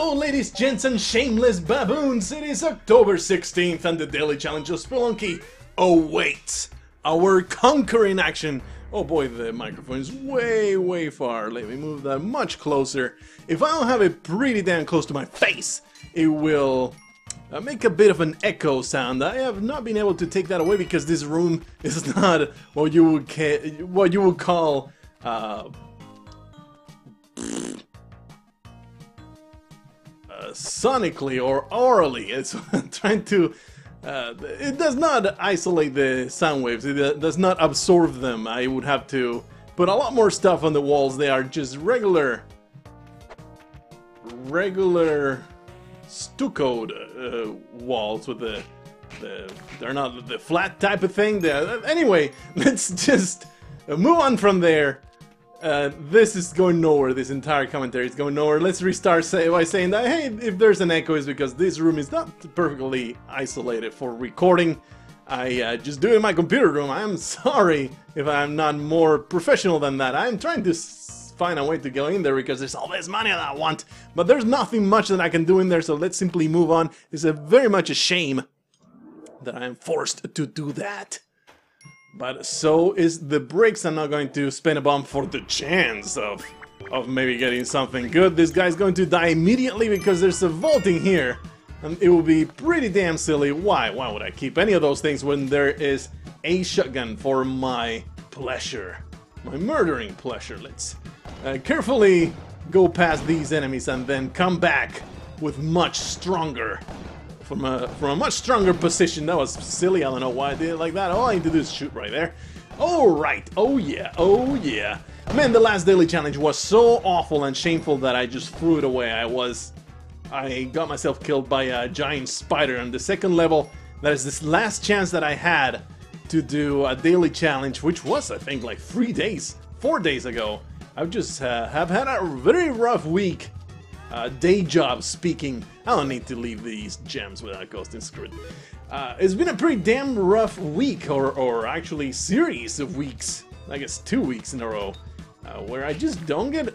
Hello ladies, gents and shameless baboons, it is October 16th and the daily challenge of Spelunky awaits our conquering action. Oh boy, the microphone is way far. Let me move that much closer. If I don't have it pretty damn close to my face, it will make a bit of an echo sound. I have not been able to take that away because this room is not what you would call sonically or orally. It's trying to it does not isolate the sound waves, it does not absorb them. I would have to put a lot more stuff on the walls. They are just regular stuccoed walls with they're not the flat type of thing. Anyway, let's just move on from there. This is going nowhere. This entire commentary is going nowhere. Let's restart by saying that, hey, if there's an echo, it's because this room is not perfectly isolated for recording. I just do it in my computer room. I'm sorry if I'm not more professional than that. I'm trying to find a way to go in there because there's all this money that I want, but there's nothing much that I can do in there, so let's simply move on. It's very much a shame that I am forced to do that. But so is the bricks. I'm not going to spend a bomb for the chance of maybe getting something good. This guy's going to die immediately because there's a vaulting here. And it will be pretty damn silly. Why would I keep any of those things when there is a shotgun for my pleasure? My murdering pleasure. Let's carefully go past these enemies and then come back with much stronger. From a much stronger position. That was silly. I don't know why I did it like that. All I need to do is shoot right there. Alright. Oh yeah. Man, the last daily challenge was so awful and shameful that I just threw it away. I got myself killed by a giant spider on the second level. That is this last chance that I had to do a daily challenge, which was, I think, like 4 days ago. I've just have had a very rough week. Day job speaking. I don't need to leave these gems without ghosting script. It's been a pretty damn rough week, or actually series of weeks, I guess 2 weeks in a row, where I just don't get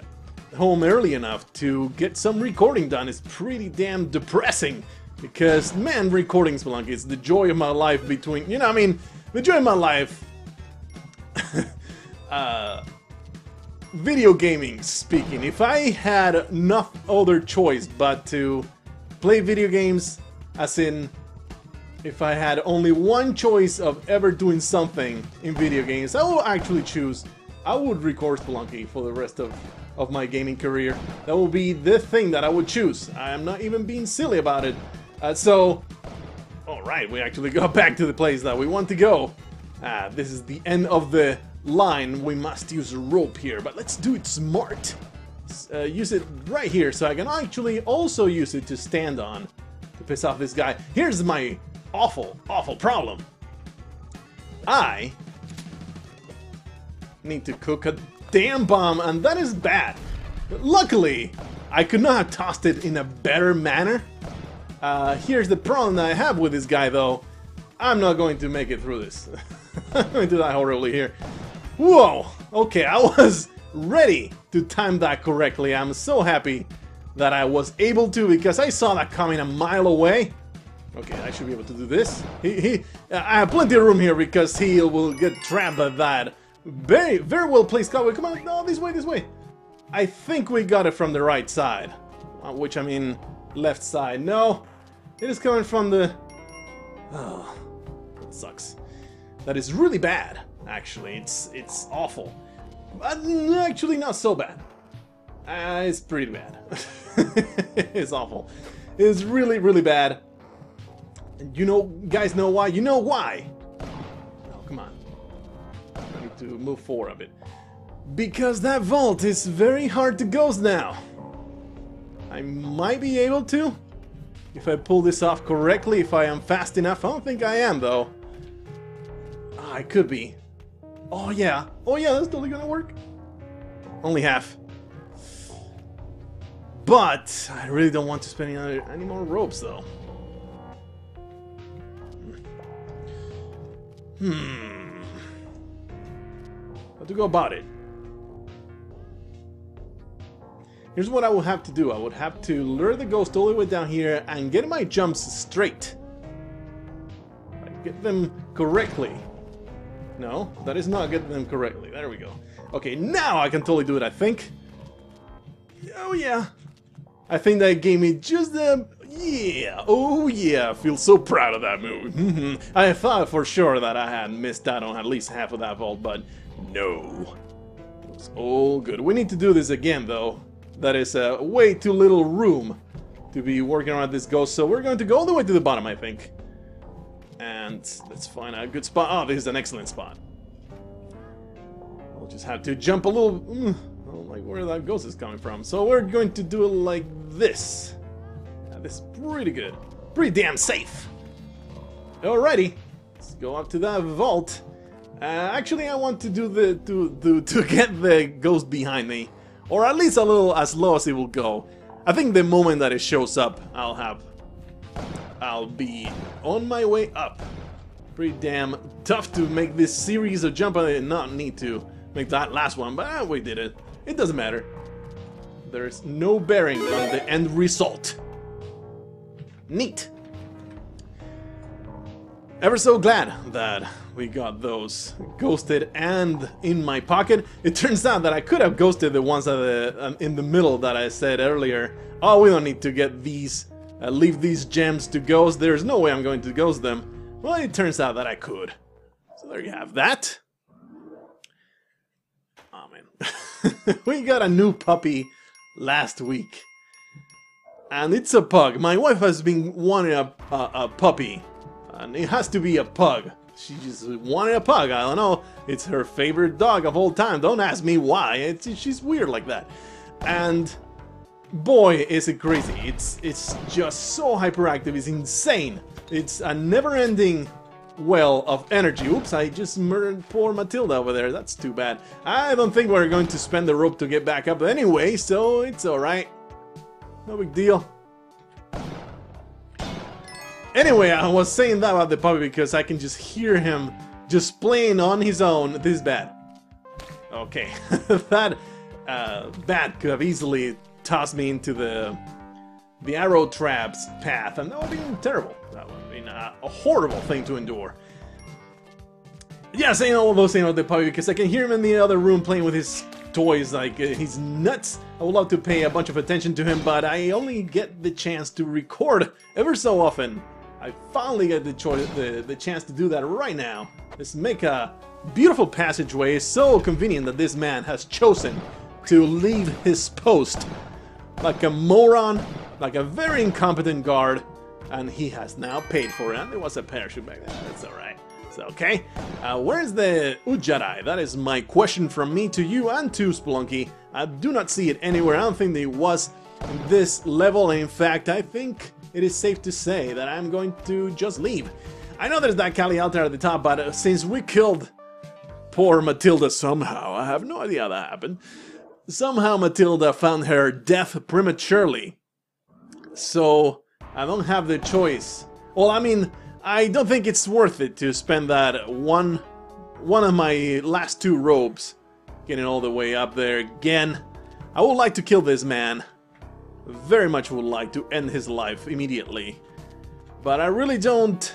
home early enough to get some recording done. It's pretty damn depressing, because man, recording Spelunky is the joy of my life between, you know, I mean, the joy of my life, video gaming speaking. If I had no other choice but to play video games, as in if I had only one choice of ever doing something in video games, I will actually choose, I would record Spelunky for the rest of my gaming career. That will be the thing that I would choose. I am not even being silly about it. So, alright, we actually got back to the place that we want to go. This is the end of the line. We must use a rope here, but let's do it smart. Use it right here so I can actually also use it to stand on to piss off this guy. Here's my awful problem. I need to cook a damn bomb, and that is bad. But luckily, I could not have tossed it in a better manner. Here's the problem that I have with this guy, though. I'm not going to make it through this. I'm going to die horribly here. Whoa! Okay, I was ready to time that correctly. I'm so happy that I was able to, because I saw that coming a mile away. Okay, I should be able to do this. I have plenty of room here because he will get trapped by that. Very well placed cowboy. Come on, no, this way. I think we got it from the right side. Which, I mean, left side. No, it is coming from the... Oh, that sucks. That is really bad. Actually, it's awful. But actually not so bad. It's pretty bad. It's awful. It's really bad. And you know, guys know why? You know why? Oh, come on. I need to move forward a bit. Because that vault is very hard to ghost now. I might be able to, if I pull this off correctly, if I am fast enough. I don't think I am, though. I could be. Oh yeah, that's totally gonna work. Only half. But I really don't want to spend any more ropes, though. How to go about it? Here's what I will have to do. I would have to lure the ghost all the way down here and get my jumps straight. Get them correctly. No, that is not getting them correctly. There we go. Okay, now I can totally do it, I think. Oh yeah. I think that gave me just the... Yeah, oh yeah, I feel so proud of that move. I thought for sure that I had missed out on at least half of that vault, but no. It's all good. We need to do this again, though. That is way too little room to be working around this ghost, so we're going to go all the way to the bottom, I think. And let's find a good spot. Oh, this is an excellent spot. We'll just have to jump a little... I don't like where that ghost is coming from. So we're going to do it like this. This is pretty good. Pretty damn safe. Alrighty. Let's go up to that vault. Actually, I want to do the... to get the ghost behind me. Or at least a little as low as it will go. I think the moment that it shows up, I'll be on my way up. Pretty damn tough to make this series of jump. I did not need to make that last one, but we did it. It doesn't matter. There's no bearing on the end result. Neat. Ever so glad that we got those ghosted and in my pocket. It turns out that I could have ghosted the ones that in the middle that I said earlier. Oh, we don't need to get these, leave these gems to ghost. There's no way I'm going to ghost them. Well, it turns out that I could. So there you have that. Oh man. We got a new puppy last week. And it's a pug. My wife has been wanting a puppy. And it has to be a pug. She just wanted a pug. I don't know. It's her favorite dog of all time. Don't ask me why. She's weird like that. And boy, is it crazy. It's just so hyperactive. It's insane. It's a never-ending well of energy. Oops, I just murdered poor Matilda over there. That's too bad. I don't think we're going to spend the rope to get back up anyway, so it's alright. No big deal. Anyway, I was saying that about the puppy because I can just hear him just playing on his own. This is bad. Okay, that bat could have easily tossed me into the arrow traps path, and that would have been terrible. That would have been a horrible thing to endure. Yeah, saying all those things about the puppy because I can hear him in the other room playing with his toys like he's nuts. I would love to pay a bunch of attention to him, but I only get the chance to record ever so often. I finally get the chance to do that right now. Let's make a beautiful passageway. It's so convenient that this man has chosen to leave his post like a moron, like a very incompetent guard, and he has now paid for it. And there was a parachute back there. That's alright. It's okay. Where's the Ujjarai? That is my question from me to you and to Spelunky. I do not see it anywhere. I don't think that it was in this level. In fact, I think it is safe to say that I'm going to just leave. I know there's that Kali altar at the top, but since we killed poor Matilda somehow, I have no idea how that happened. Somehow Matilda found her death prematurely. So I don't have the choice. Well, I mean, I don't think it's worth it to spend that one of my last two robes getting all the way up there again. I would like to kill this man. Very much would like to end his life immediately. But I really don't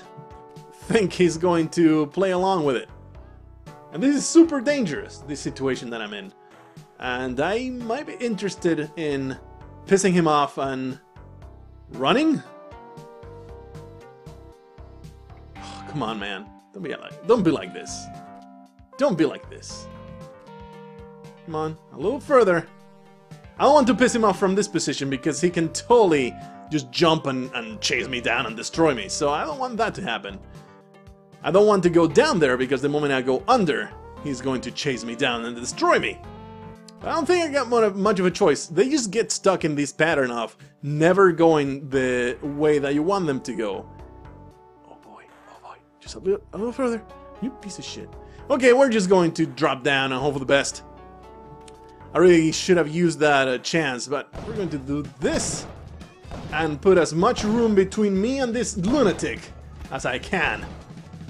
think he's going to play along with it. And this is super dangerous, this situation that I'm in. And I might be interested in pissing him off and running? Oh, come on, man. Don't be like this. Don't be like this. Come on, a little further. I don't want to piss him off from this position because he can totally just jump and chase me down and destroy me. So I don't want that to happen. I don't want to go down there because the moment I go under, he's going to chase me down and destroy me. I don't think I got much of a choice. They just get stuck in this pattern of never going the way that you want them to go. Oh boy, just a little further. You piece of shit. Okay, we're just going to drop down and hope for the best. I really should have used that chance, but we're going to do this and put as much room between me and this lunatic as I can.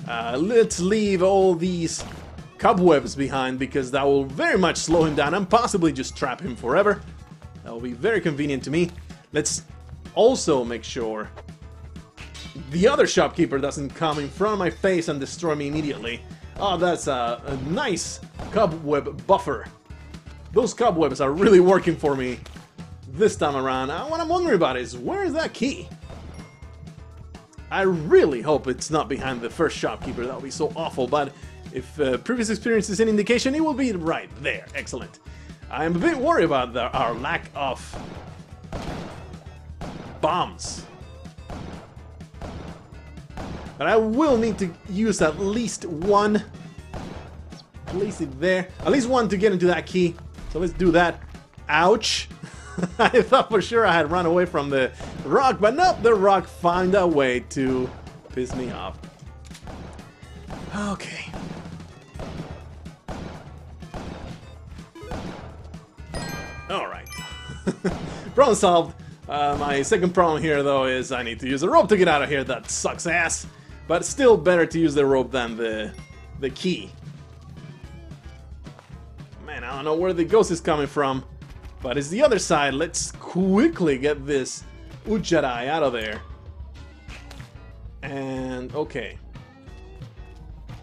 Let's leave all these cobwebs behind because that will very much slow him down and possibly just trap him forever. That will be very convenient to me. Let's also make sure the other shopkeeper doesn't come in front of my face and destroy me immediately. Oh, that's a nice cobweb buffer. Those cobwebs are really working for me this time around. What I'm wondering about is, where is that key? I really hope it's not behind the first shopkeeper. That would be so awful, but if previous experience is an indication, it will be right there. Excellent. I'm a bit worried about our lack of bombs. But I will need to use at least one. Let's place it there. At least one to get into that key. So let's do that. Ouch. I thought for sure I had run away from the rock, but nope, the rock found a way to piss me off. Okay. Alright. Problem solved. My second problem here, though, is I need to use a rope to get out of here. That sucks ass. But still better to use the rope than the key. Man, I don't know where the ghost is coming from. But it's the other side. Let's quickly get this Ujjarai out of there. And, okay.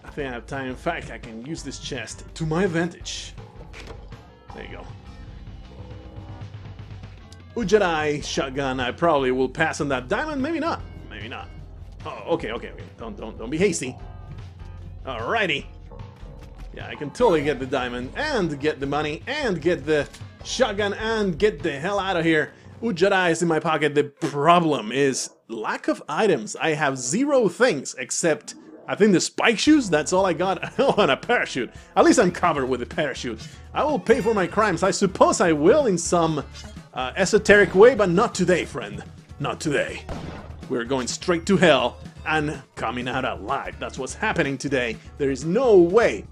I think I have time. In fact, I can use this chest to my advantage. There you go. Ujjarai shotgun. I probably will pass on that diamond. Maybe not. Maybe not. Oh, okay. Don't be hasty. Alrighty. Yeah, I can totally get the diamond and get the money and get the shotgun and get the hell out of here. Ujjarai is in my pocket. The problem is lack of items. I have 0 things except, I think, the spike shoes. That's all I got. Oh, and a parachute. At least I'm covered with a parachute. I will pay for my crimes. I suppose I will in some esoteric way, but not today, friend. Not today. We're going straight to hell and coming out alive. That's what's happening today. There is no way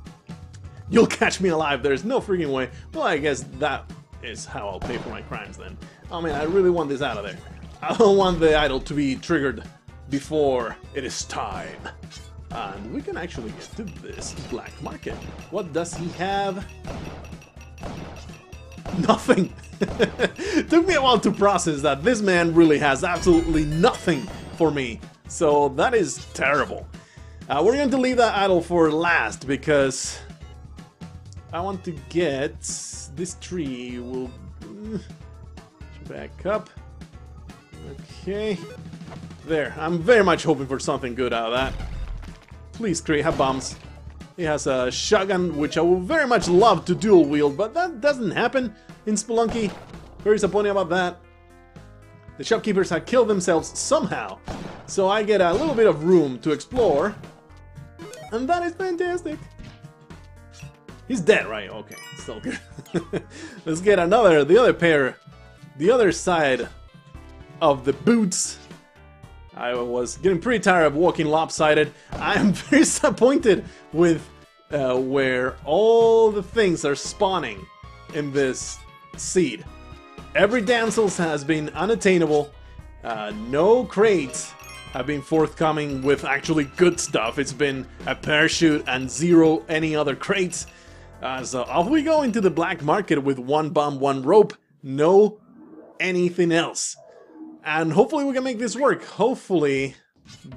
you'll catch me alive. There's no freaking way. Well, I guess that is how I'll pay for my crimes then. Oh man, I really want this out of there. I don't want the idol to be triggered before it is time. And we can actually get to this black market. What does he have? Nothing. Took me a while to process that this man really has absolutely nothing for me. So that is terrible. We're going to leave that idol for last because I want to get this tree. Will back up. Okay. There. I'm very much hoping for something good out of that. Please, Cree, have bombs. He has a shotgun, which I would very much love to dual wield, but that doesn't happen in Spelunky. Very disappointing about that. The shopkeepers have killed themselves somehow, so I get a little bit of room to explore, and that is fantastic. He's dead, right? Okay, still good. Let's get the other pair, the other side of the boots. I was getting pretty tired of walking lopsided. I am very disappointed with where all the things are spawning in this seed. Every damsels has been unattainable. No crates have been forthcoming with actually good stuff. It's been a parachute and 0 any other crates. So off we go into the black market with 1 bomb, 1 rope, no anything else. And hopefully we can make this work. Hopefully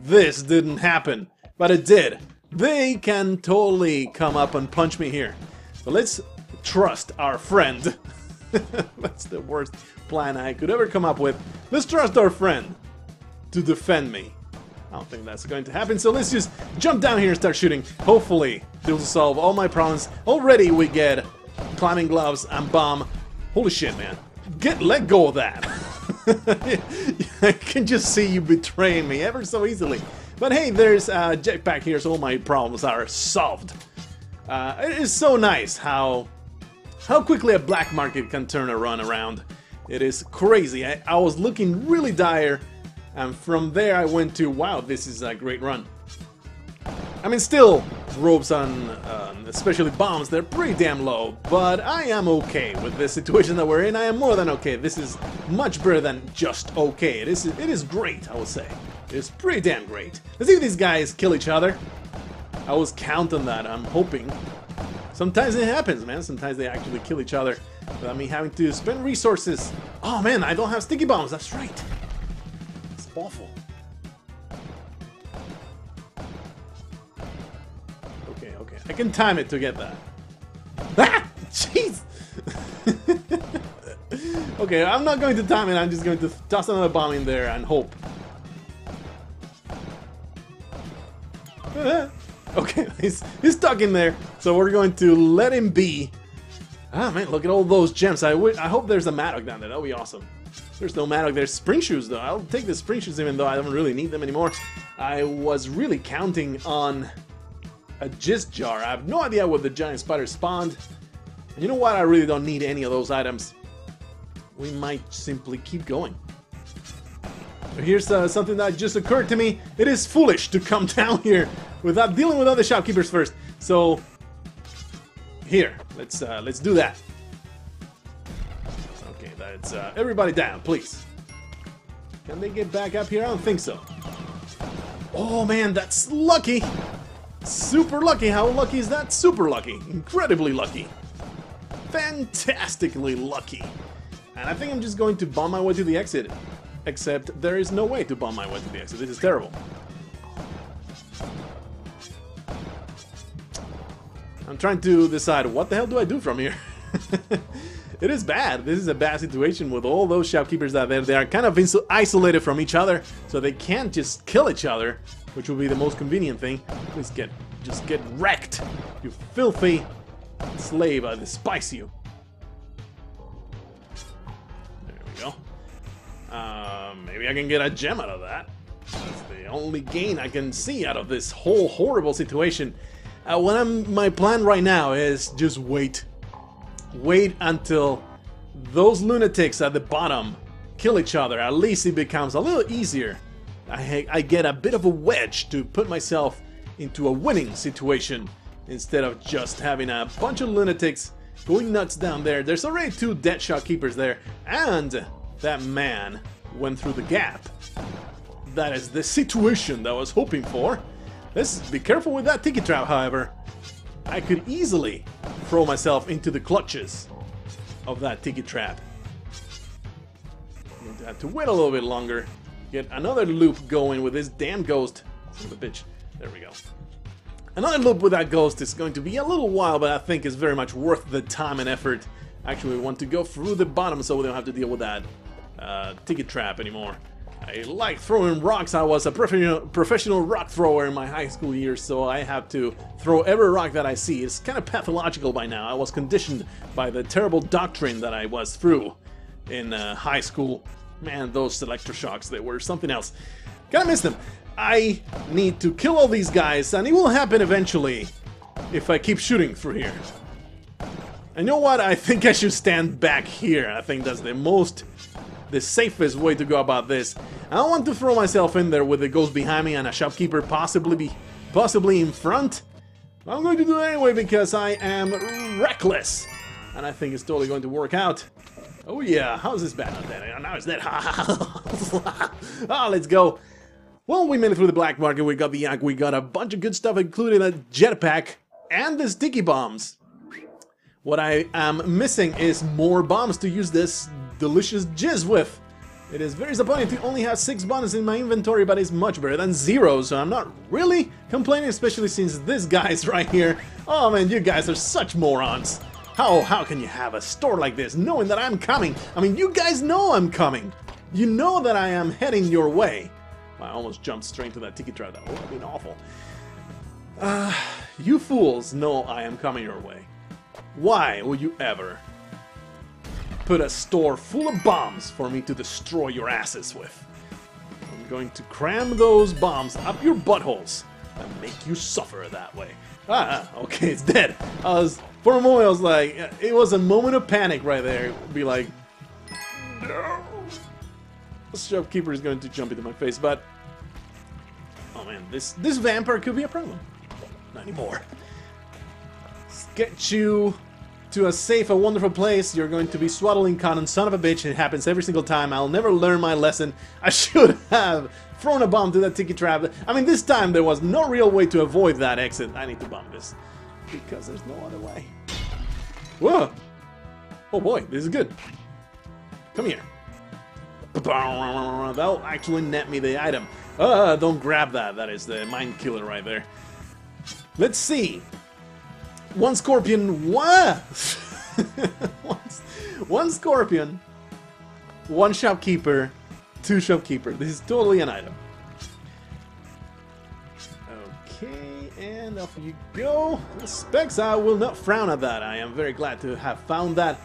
this didn't happen, but it did. They can totally come up and punch me here. So let's trust our friend. That's the worst plan I could ever come up with. Let's trust our friend to defend me. I don't think that's going to happen, so let's just jump down here and start shooting. Hopefully this will solve all my problems. Already we get climbing gloves and bomb. Holy shit, man. Let go of that. I can just see you betraying me ever so easily. But hey, there's a jetpack here, so all my problems are solved. It is so nice how quickly a black market can turn a run around. It is crazy. I was looking really dire, and from there I went to, wow, this is a great run. I mean, still, ropes on, especially bombs, they're pretty damn low, but I am okay with the situation that we're in. I am more than okay. This is much better than just okay. It is great, I will say. It is pretty damn great. Let's see if these guys kill each other. I was counting that, I'm hoping. Sometimes it happens, man. Sometimes they actually kill each other without me having to spend resources Oh man, I don't have sticky bombs, that's right. It's awful. Okay, okay. I can time it to get that. Ah! Jeez! Okay, I'm not going to time it, I'm just going to toss another bomb in there and hope. Okay, he's stuck in there, so we're going to let him be. Ah man, look at all those gems. I hope there's a Maddock down there, that'll be awesome. There's no Maddock, there's spring shoes though. I'll take the spring shoes even though I don't really need them anymore. I was really counting on a Jizz jar. I have no idea what the giant spider spawned. And you know what, I really don't need any of those items. We might simply keep going. Here's something that just occurred to me. It is foolish to come down here without dealing with other shopkeepers first. So here, let's do that. Okay, that's everybody down, please. Can they get back up here? I don't think so. Oh man, that's lucky. Super lucky. How lucky is that? Super lucky. Incredibly lucky. Fantastically lucky. And I think I'm just going to bomb my way to the exit. Except there is no way to bomb my way to the exit. This is terrible. I'm trying to decide what the hell do I do from here. It is bad. This is a bad situation with all those shopkeepers out there. They are kind of isolated from each other, so they can't just kill each other, which will be the most convenient thing. Please just get wrecked, you filthy slave. I despise you. There we go. Maybe I can get a gem out of that. That's the only gain I can see out of this whole horrible situation. My plan right now is just wait. Wait until those lunatics at the bottom kill each other. At least it becomes a little easier. I get a bit of a wedge to put myself into a winning situation instead of just having a bunch of lunatics going nuts down there. There's already 2 dead shopkeepers there, and that man went through the gap. That is the situation that I was hoping for. Let's be careful with that tiki trap, however. I could easily throw myself into the clutches of that tiki trap. I'm going to have to wait a little bit longer. Get another loop going with this damn ghost. Son of a bitch. There we go. Another loop with that ghost is going to be a little while, but I think it's very much worth the time and effort. Actually, we want to go through the bottom so we don't have to deal with that tiki trap anymore. I like throwing rocks. I was a professional rock thrower in my high school years, so I have to throw every rock that I see. It's kind of pathological by now. I was conditioned by the terrible doctrine that I was through in high school. Man, those electroshocks, they were something else. Kinda miss them. I need to kill all these guys, and it will happen eventually if I keep shooting through here. And you know what? I think I should stand back here. I think that's the safest way to go about this. I don't want to throw myself in there with the ghost behind me and a shopkeeper possibly in front. I'm going to do it anyway because I am reckless. And I think it's totally going to work out. Oh yeah, how's this bad? Now it's dead. Ah, let's go. Well, we made it through the black market, we got the yak, we got a bunch of good stuff, including a jetpack and the sticky bombs. What I am missing is more bombs to use this delicious jizz with. It is very disappointing to only have 6 bombs in my inventory, but it's much better than 0, so I'm not really complaining, especially since this guy's right here. Oh man, you guys are such morons. How can you have a store like this knowing that I'm coming? I mean, you guys know I'm coming. You know that I am heading your way. I almost jumped straight to that tiki trap. That would have been awful. You fools know I am coming your way. Why would you ever put a store full of bombs for me to destroy your asses with? I'm going to cram those bombs up your buttholes and make you suffer that way. Okay, it's dead. For a moment I was like, it was a moment of panic right there. It would be like, no. The shopkeeper is going to jump into my face, but oh man, this vampire could be a problem. Not anymore. Let's get you to a safe, a wonderful place. You're going to be swaddling cotton, son of a bitch. It happens every single time. I'll never learn my lesson. I should have thrown a bomb to that tiki trap. I mean, this time there was no real way to avoid that exit. I need to bomb this because there's no other way. Whoa! Oh boy, this is good. Come here. That'll actually net me the item. Don't grab that. That is the mind killer right there. Let's see. One scorpion. What? One scorpion. One shopkeeper. Two shopkeeper. This is totally an item. Okay, and off you go. Specs, I will not frown at that. I am very glad to have found that.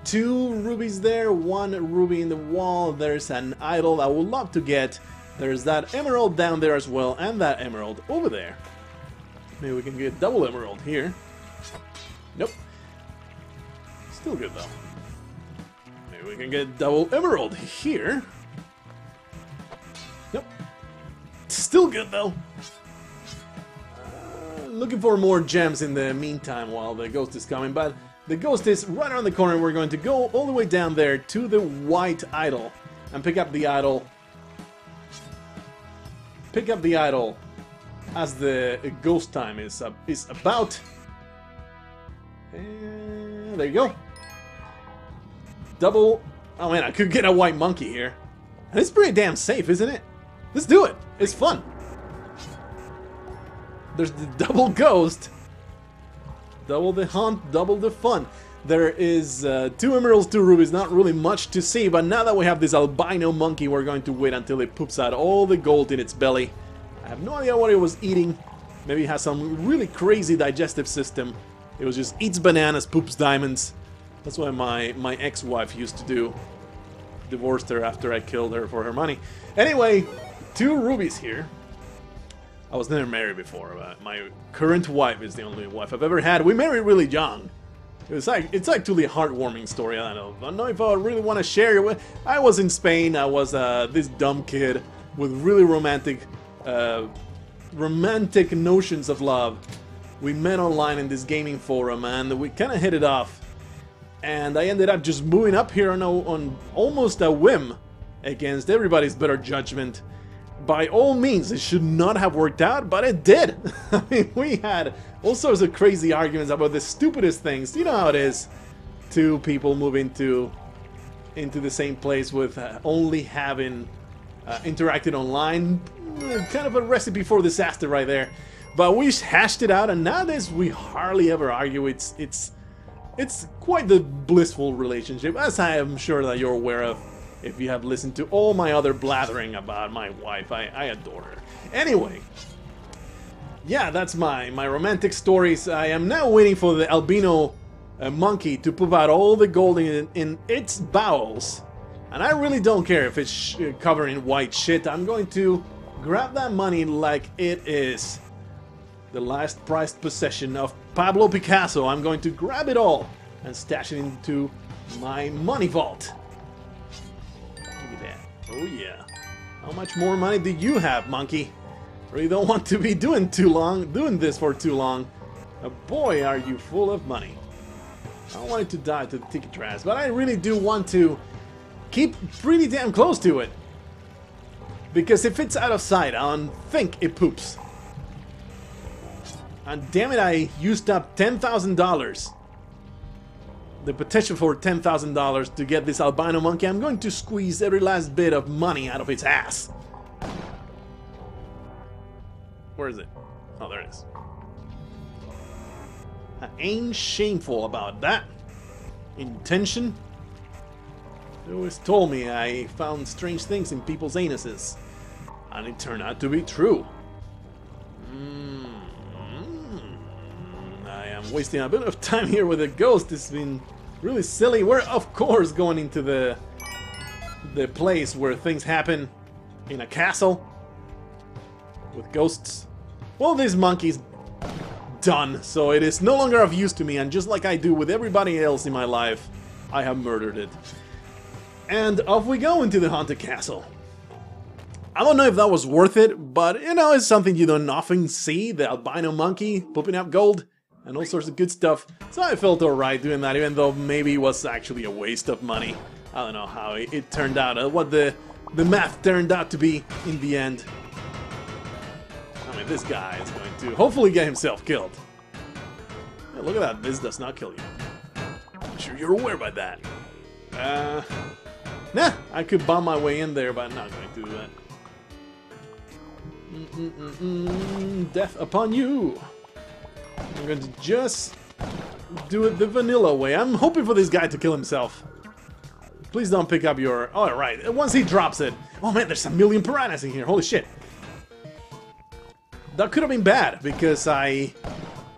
2 rubies there, 1 ruby in the wall. There's an idol I would love to get. There's that emerald down there as well, and that emerald over there. Maybe we can get double emerald here. Nope. Still good though. Maybe we can get double emerald here. Nope. Still good though. Looking for more gems in the meantime while the ghost is coming, but the ghost is right around the corner. We're going to go all the way down there to the white idol and pick up the idol. Pick up the idol as the ghost time is about. And there you go. Double. Oh man, I could get a white monkey here. And it's pretty damn safe, isn't it? Let's do it. It's fun. There's the double ghost. Double the hunt, double the fun. There is 2 emeralds, 2 rubies, not really much to see, but now that we have this albino monkey, we're going to wait until it poops out all the gold in its belly. I have no idea what it was eating. Maybe it has some really crazy digestive system. It was just eats bananas, poops diamonds. That's what my ex-wife used to do. Divorced her after I killed her for her money. Anyway, 2 rubies here. I was never married before, but my current wife is the only wife I've ever had. We married really young. It's actually a heartwarming story. I don't know if I really want to share it with. I was in Spain. I was this dumb kid with really romantic notions of love. We met online in this gaming forum, and we kind of hit it off. And I ended up just moving up here on almost a whim, against everybody's better judgment. By all means, it should not have worked out, but it did. I mean, we had all sorts of crazy arguments about the stupidest things. You know how it is. 2 people move into the same place with only having interacted online. Kind of a recipe for disaster right there. But we hashed it out, and nowadays we hardly ever argue. It's quite the blissful relationship, as I am sure that you're aware of. If you have listened to all my other blathering about my wife, I adore her. Anyway, yeah, that's my romantic stories. I am now waiting for the albino monkey to poop out all the gold in its bowels. And I really don't care if it's covered in white shit. I'm going to grab that money like it is the last prized possession of Pablo Picasso. I'm going to grab it all and stash it into my money vault. Oh yeah. How much more money do you have, monkey? Really don't want to be doing this for too long. Boy, are you full of money. I don't want it to die to the ticket trash, but I really do want to keep pretty damn close to it. Because if it's out of sight, I don't think it poops. And damn it, I used up $10,000. The potential for $10,000 to get this albino monkey. I'm going to squeeze every last bit of money out of its ass. Where is it? Oh, there it is. I ain't shameful about that. Intention? They always told me I found strange things in people's anuses. And it turned out to be true. I am wasting a bit of time here with a ghost. It's been really silly. We're of course going into the place where things happen in a castle with ghosts. Well, this monkey's done, so it is no longer of use to me, and just like I do with everybody else in my life, I have murdered it. And off we go into the haunted castle. I don't know if that was worth it, but you know, it's something you don't often see, the albino monkey pooping out gold and all sorts of good stuff. So I felt alright doing that, even though maybe it was actually a waste of money. I don't know how it turned out, what the math turned out to be in the end. I mean, this guy is going to hopefully get himself killed. Yeah, look at that, this does not kill you. I'm sure you're aware by that. Nah, I could bomb my way in there, but I'm not going to do that. Death upon you. I'm going to just do it the vanilla way. I'm hoping for this guy to kill himself. Please don't pick up your... Oh, right. Once he drops it... Oh, man, there's a million piranhas in here. Holy shit. That could have been bad, because I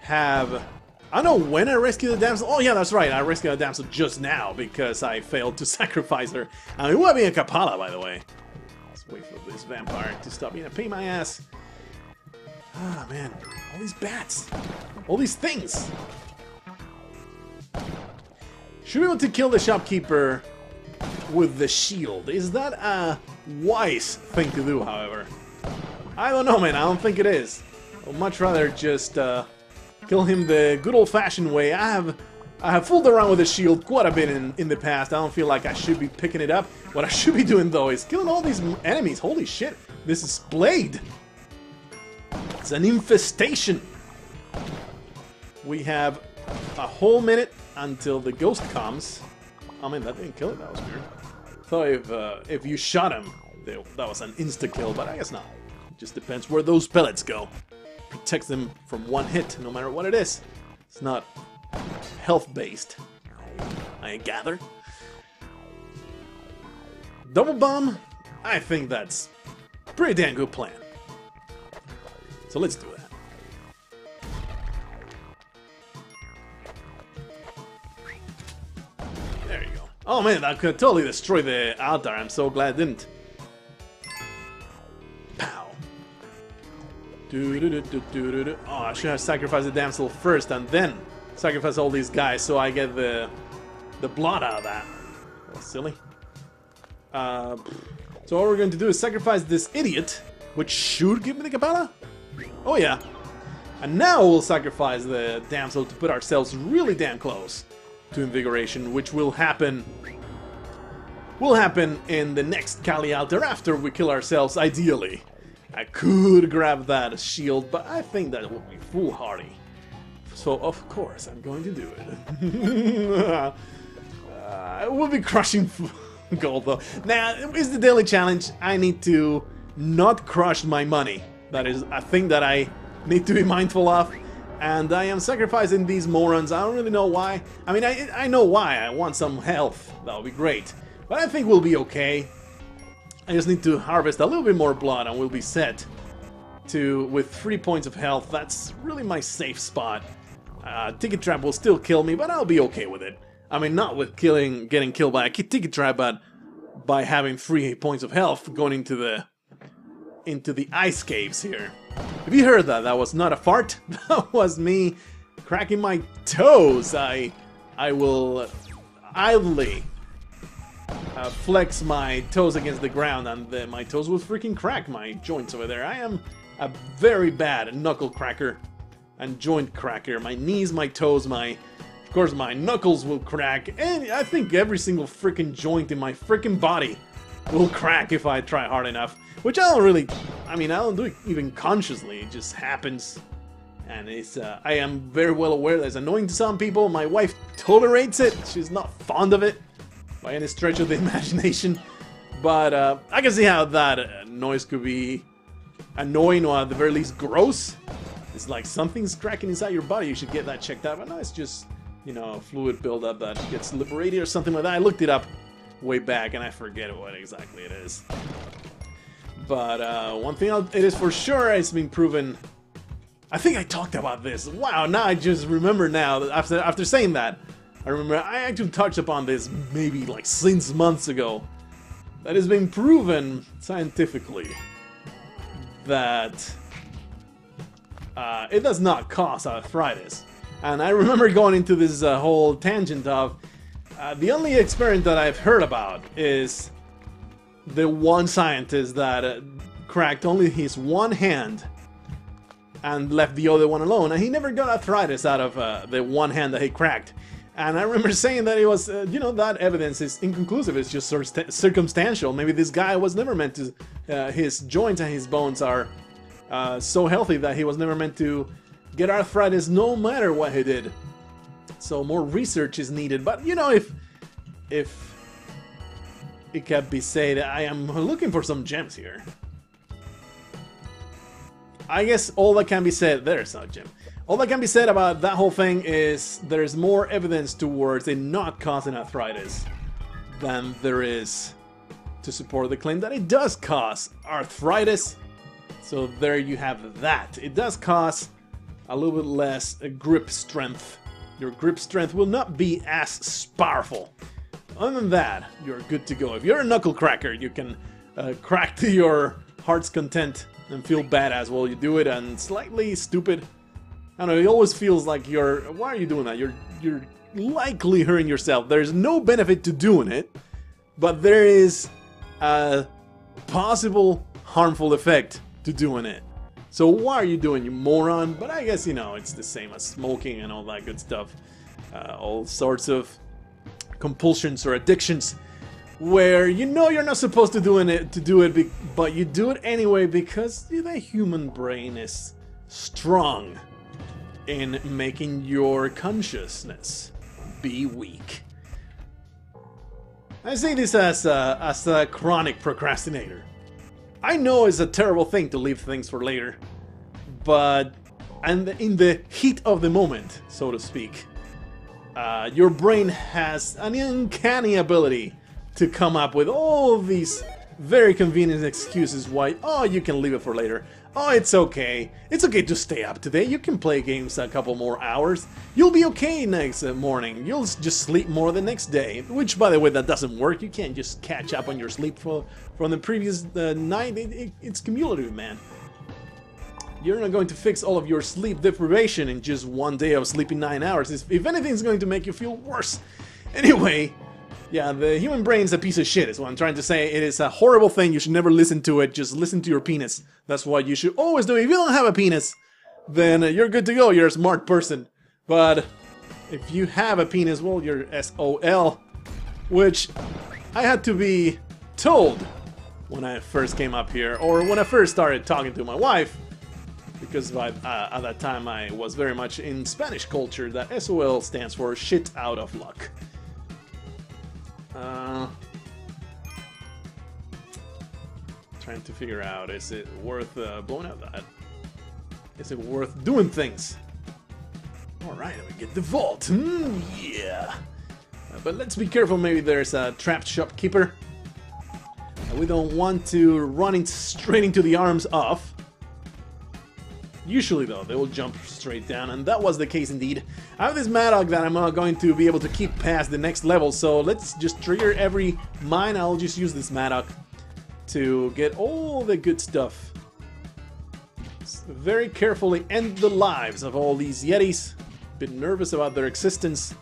have... I don't know when I rescued the damsel. Oh, yeah, that's right. I rescued the damsel just now, because I failed to sacrifice her. It would have been a Kapala, by the way. Let's wait for this vampire to stop being a pain in my ass. Ah, man. All these bats. All these things. Should be able to kill the shopkeeper with the shield. Is that a wise thing to do, however? I don't know, man. I don't think it is. I'd much rather just kill him the good old-fashioned way. I have fooled around with the shield quite a bit in the past. I don't feel like I should be picking it up. What I should be doing, though, is killing all these enemies. Holy shit. This is Blade. It's an infestation. We have a whole minute until the ghost comes. I mean, that didn't kill it. That was weird. Thought if you shot him, that was an insta-kill, but I guess not. It just depends where those pellets go. Protects them from one hit, no matter what it is. It's not health-based, I gather. Double bomb? I think that's a pretty damn good plan. So let's do that. There you go. Oh man, that could totally destroy the altar. I'm so glad it didn't. Pow. Oh, I should have sacrificed the damsel first and then sacrifice all these guys so I get the blood out of that. That was silly. So what we're going to do is sacrifice this idiot, which should give me the Kapala. Oh yeah. And now we'll sacrifice the damsel to put ourselves really damn close to invigoration, which will happen in the next Kali altar after we kill ourselves, ideally. I could grab that shield, but I think that would be foolhardy. So of course I'm going to do it. It will be crushing gold though. Now, is the daily challenge. I need to not crush my money. That is a thing that I need to be mindful of. And I am sacrificing these morons. I don't really know why. I mean, I know why. I want some health. That would be great. But I think we'll be okay. I just need to harvest a little bit more blood and we'll be set with 3 points of health. That's really my safe spot. Ticket Trap will still kill me, but I'll be okay with it. I mean, not with getting killed by a Ticket Trap, but by having 3 points of health going into the ice caves here. Have you heard that? That was not a fart. That was me cracking my toes. I will idly flex my toes against the ground, and my toes will freaking crack my joints over there. I am a very bad knuckle cracker and joint cracker. My knees, my toes, of course my knuckles will crack, and I think every single freaking joint in my freaking body will crack if I try hard enough. Which I don't really, I mean, I don't do it even consciously, it just happens. And it's, I am very well aware that it's annoying to some people. My wife tolerates it, she's not fond of it by any stretch of the imagination. But I can see how that noise could be annoying, or at the very least gross. It's like something's cracking inside your body, you should get that checked out. But no, it's just, you know, fluid buildup that gets liberated or something like that. I looked it up way back and I forget what exactly it is. But one thing it is for sure, it's been proven. I think I talked about this. Wow, now I just remember now. After saying that, I remember I actually touched upon this maybe like 6 months ago. That has been proven scientifically that it does not cause arthritis. And I remember going into this whole tangent of the only experiment that I've heard about is the one scientist that cracked only his one hand and left the other one alone, and he never got arthritis out of the one hand that he cracked. And I remember saying that it was, you know, that evidence is inconclusive, it's just circumstantial. Maybe this guy was never meant to, his joints and his bones are so healthy that he was never meant to get arthritis no matter what he did. So more research is needed, but you know, if it can be said. I am looking for some gems here. I guess all that can be said... There's no gem. All that can be said about that whole thing is there's more evidence towards it not causing arthritis than there is to support the claim that it does cause arthritis. So there you have that. It does cause a little bit less grip strength. Your grip strength will not be as powerful. Other than that, you're good to go. If you're a knuckle cracker, you can crack to your heart's content and feel badass while you do it, and slightly stupid. I don't know, it always feels like you're... Why are you doing that? You're likely hurting yourself. There's no benefit to doing it, but there is a possible harmful effect to doing it. So why are you doing, you moron? But I guess, you know, it's the same as smoking and all that good stuff. All sorts of compulsions or addictions where you know you're not supposed to do it, but you do it anyway because the human brain is strong in making your consciousness be weak. I say this as a chronic procrastinator. I know it's a terrible thing to leave things for later, but in the heat of the moment, so to speak, your brain has an uncanny ability to come up with all these very convenient excuses why, oh, you can leave it for later. Oh, it's okay. It's okay to stay up today. You can play games a couple more hours. You'll be okay next morning. You'll just sleep more the next day. Which, by the way, that doesn't work. You can't just catch up on your sleep from the previous night. It's cumulative, man. You're not going to fix all of your sleep deprivation in just one day of sleeping 9 hours. If anything, it's going to make you feel worse. Anyway, yeah, the human brain's a piece of shit is what I'm trying to say. It is a horrible thing. You should never listen to it. Just listen to your penis. That's what you should always do. If you don't have a penis, then you're good to go. You're a smart person. But if you have a penis, well, you're SOL. Which I had to be told when I first came up here. Or when I first started talking to my wife. Because at that time I was very much in Spanish culture that SOL stands for shit out of luck. Trying to figure out, is it worth blowing out that? Is it worth doing things? Alright, we get the vault. Yeah. But let's be careful, maybe there's a trapped shopkeeper. We don't want to run straight into the arms of. Usually though, they will jump straight down, and that was the case indeed. I have this Maddock that I'm not going to be able to keep past the next level, so let's just trigger every mine. I'll just use this Maddock to get all the good stuff. Very carefully end the lives of all these Yetis. Bit nervous about their existence.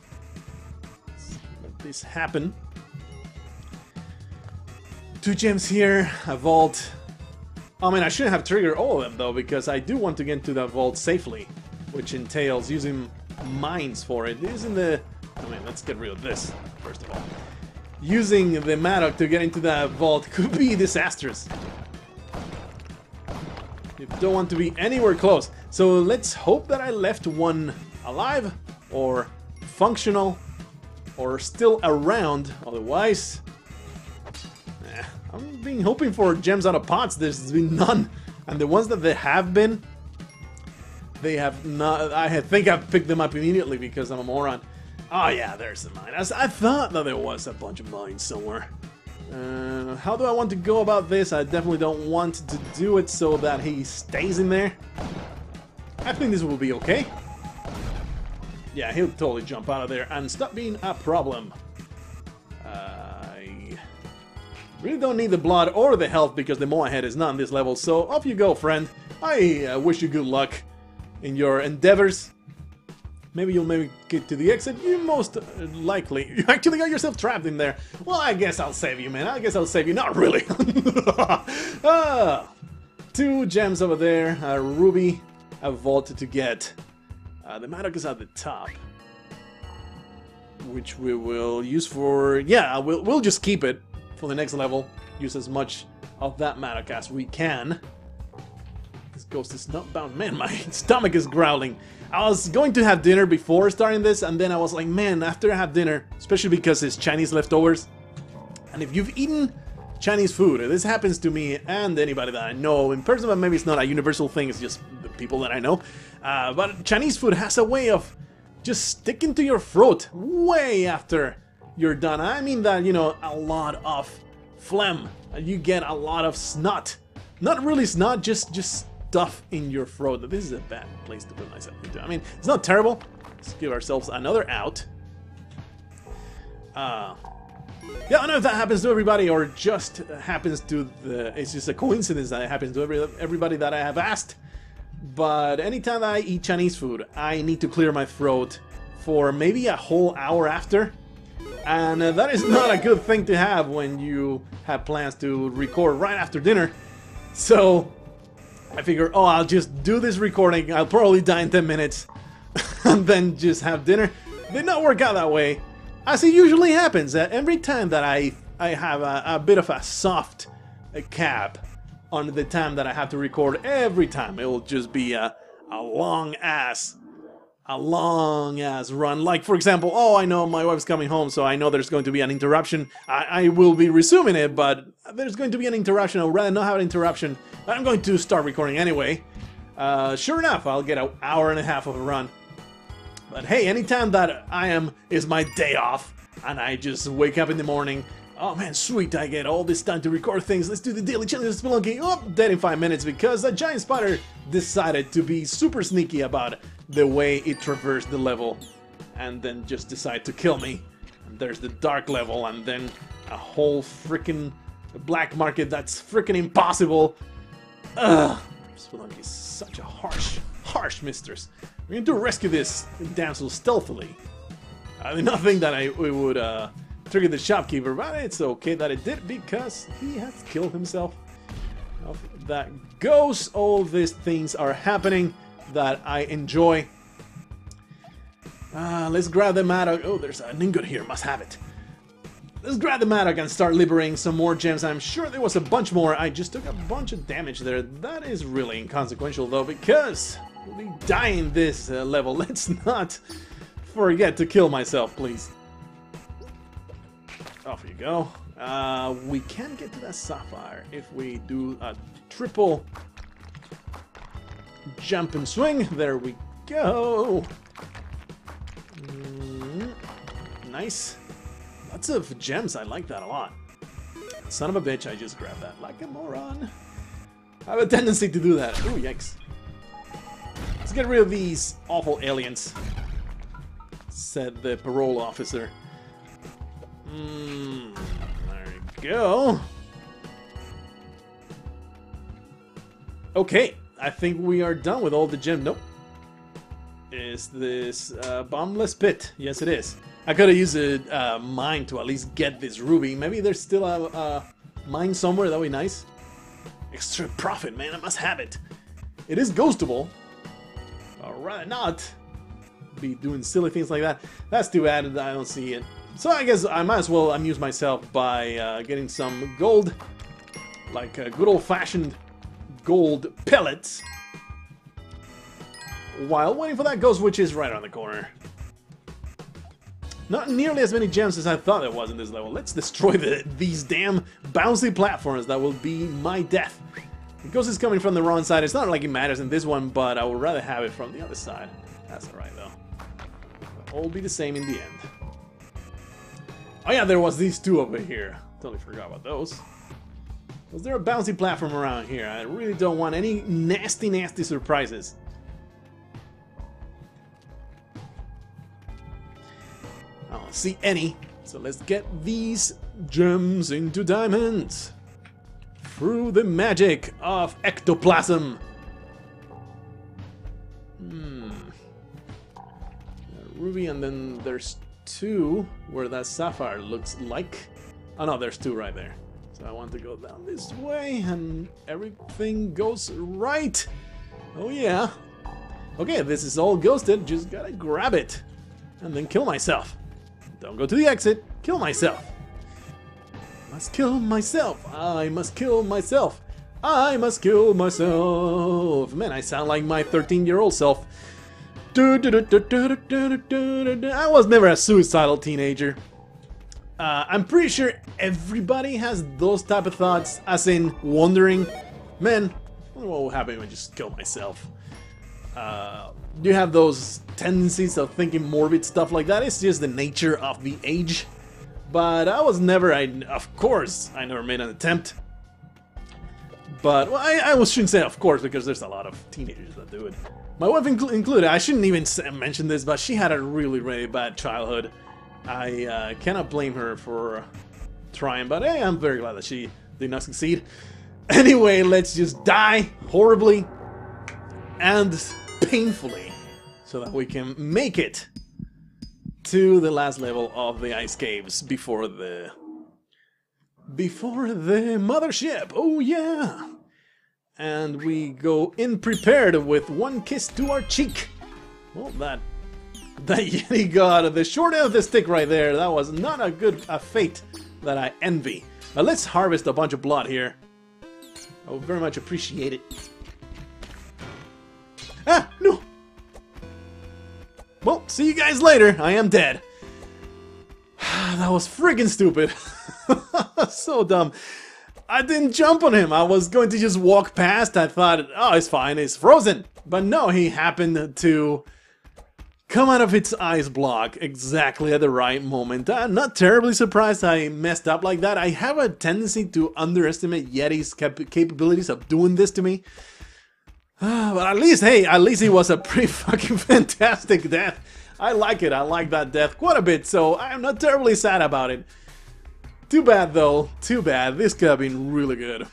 Let this happen. 2 gems here, a vault. I mean, I shouldn't have triggered all of them though, because I do want to get into that vault safely, which entails using mines for it. Using the... I mean, let's get rid of this, first of all. Using the Maddock to get into that vault could be disastrous. You don't want to be anywhere close. So let's hope that I left one alive, or functional, or still around. Otherwise... I've been hoping for gems out of pots. There's been none. And the ones that there have been, they have not... I think I've picked them up immediately because I'm a moron. Oh yeah, there's the mine. I thought that there was a bunch of mines somewhere. How do I want to go about this? I definitely don't want to do it so that he stays in there. I think this will be okay. Yeah, he'll totally jump out of there and stop being a problem. I really don't need the blood or the health because the Moa head is not on this level, so off you go, friend. I wish you good luck in your endeavors. Maybe you'll make it to the exit. You most likely... You actually got yourself trapped in there. Well, I guess I'll save you, man. I guess I'll save you. Not really. 2 gems over there. A ruby. A vault to get. The Maddock is at the top. Which we will use for... Yeah, we'll just keep it for the next level. Use as much of that Maddock as we can. This ghost is not bound. Man, my stomach is growling. I was going to have dinner before starting this, and then I was like, man, after I have dinner, especially because it's Chinese leftovers, And if you've eaten Chinese food, this happens to me and anybody that I know in person, but maybe it's not a universal thing, it's just the people that I know. But Chinese food has a way of just sticking to your throat way after you're done. I mean that, you know, a lot of phlegm. You get a lot of snot. Not really snot, just stuff in your throat. This is a bad place to put myself into. I mean, it's not terrible. Let's give ourselves another out. Yeah, I don't know if that happens to everybody or just happens to it's just a coincidence that it happens to everybody that I have asked. But anytime I eat Chinese food, I need to clear my throat for maybe a whole hour after. And that is not a good thing to have when you have plans to record right after dinner. So I figure, oh, I'll just do this recording. I'll probably die in 10 minutes and then just have dinner. Did not work out that way. As it usually happens, every time that I have a bit of a soft cap on the time that I have to record, every time it will just be a long ass run. Like, for example, oh, I know my wife's coming home, so I know there's going to be an interruption. I will be resuming it, but there's going to be an interruption. I would rather not have an interruption. I'm going to start recording anyway. Sure enough, I'll get an hour and a half of a run. But hey, anytime that is my day off, and I just wake up in the morning, oh man, sweet, I get all this time to record things, let's do the daily challenge of Spelunky, oh, dead in 5 minutes, because a giant spider decided to be super sneaky about the way it traversed the level, and then just decide to kill me. And there's the dark level, and then a whole freaking black market that's freaking impossible. Ugh, Spelunky is such a harsh mistress. We're going to rescue this damsel stealthily. I did not think that we would trigger the shopkeeper, but it's okay that it did because he has killed himself. Off that goes. All these things are happening that I enjoy. Let's grab the mattock. Oh, there's an ingot here. Must have it. Let's grab the mattock and start liberating some more gems. I'm sure there was a bunch more. I just took a bunch of damage there. That is really inconsequential though, because we'll be dying this level. Let's not forget to kill myself, please. Off you go. We can get to that sapphire if we do a triple jump and swing. There we go. Nice. Lots of gems. I like that a lot. Son of a bitch, I just grabbed that like a moron. I have a tendency to do that. Ooh, yikes. Let's get rid of these awful aliens, said the parole officer. There we go. Okay, I think we are done with all the gems. Nope. Is this bombless pit? Yes, it is. I could have used a mine to at least get this ruby. Maybe there's still a mine somewhere. That would be nice. Extra profit, man. I must have it. It is ghostable. I'd rather not be doing silly things like that. That's too bad. I don't see it. So I guess I might as well amuse myself by getting some gold, like good old-fashioned gold pellets, while waiting for that ghost, which is right around the corner. Not nearly as many gems as I thought there was in this level. Let's destroy these damn bouncy platforms. That will be my death. The ghost is coming from the wrong side. It's not like it matters in this one, but I would rather have it from the other side. That's alright, though. It'll all be the same in the end. Oh yeah, there was these two over here. Totally forgot about those. Was there a bouncy platform around here? I really don't want any nasty, nasty surprises. I don't see any. So let's get these gems into diamonds. Through the magic of ectoplasm. Ruby, and then there's two where that sapphire looks like. Oh no, there's two right there. So I want to go down this way and everything goes right. Oh yeah. Okay, this is all ghosted. Just gotta grab it and then kill myself. Don't go to the exit. Kill myself. Must kill myself. I must kill myself. I must kill myself. Man, I sound like my 13-year-old self. I was never a suicidal teenager. I'm pretty sure everybody has those type of thoughts, as in wondering, man, what will happen if I just kill myself? You have those tendencies of thinking morbid stuff like that. It's just the nature of the age. But I was never, of course, I never made an attempt. But, well, I shouldn't say of course, because there's a lot of teenagers that do it. My wife included. I shouldn't even mention this, but she had a really, really bad childhood. I cannot blame her for trying, but hey, I'm very glad that she did not succeed. Anyway, let's just die horribly and painfully so that we can make it to the last level of the ice caves before the mothership. Oh yeah. And we go in prepared with one kiss to our cheek. Well, that Yeti got the short end of the stick right there. That was not a fate that I envy. Now let's harvest a bunch of blood here. I would very much appreciate it. Ah, no! Well, see you guys later. I am dead. That was friggin' stupid. So dumb. I didn't jump on him. I was going to just walk past. I thought, oh, it's fine. It's frozen. But no, he happened to come out of its ice block exactly at the right moment. I'm not terribly surprised I messed up like that. I have a tendency to underestimate Yeti's capabilities of doing this to me. But at least, hey, at least it was a pretty fucking fantastic death. I like it. I like that death quite a bit, so I'm not terribly sad about it. Too bad, though. Too bad. This could have been really good.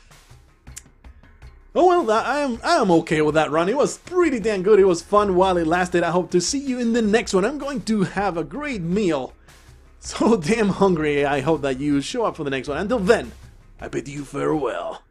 Oh well, I am okay with that run. It was pretty damn good. It was fun while it lasted. I hope to see you in the next one. I'm going to have a great meal. So damn hungry. I hope that you show up for the next one. Until then, I bid you farewell.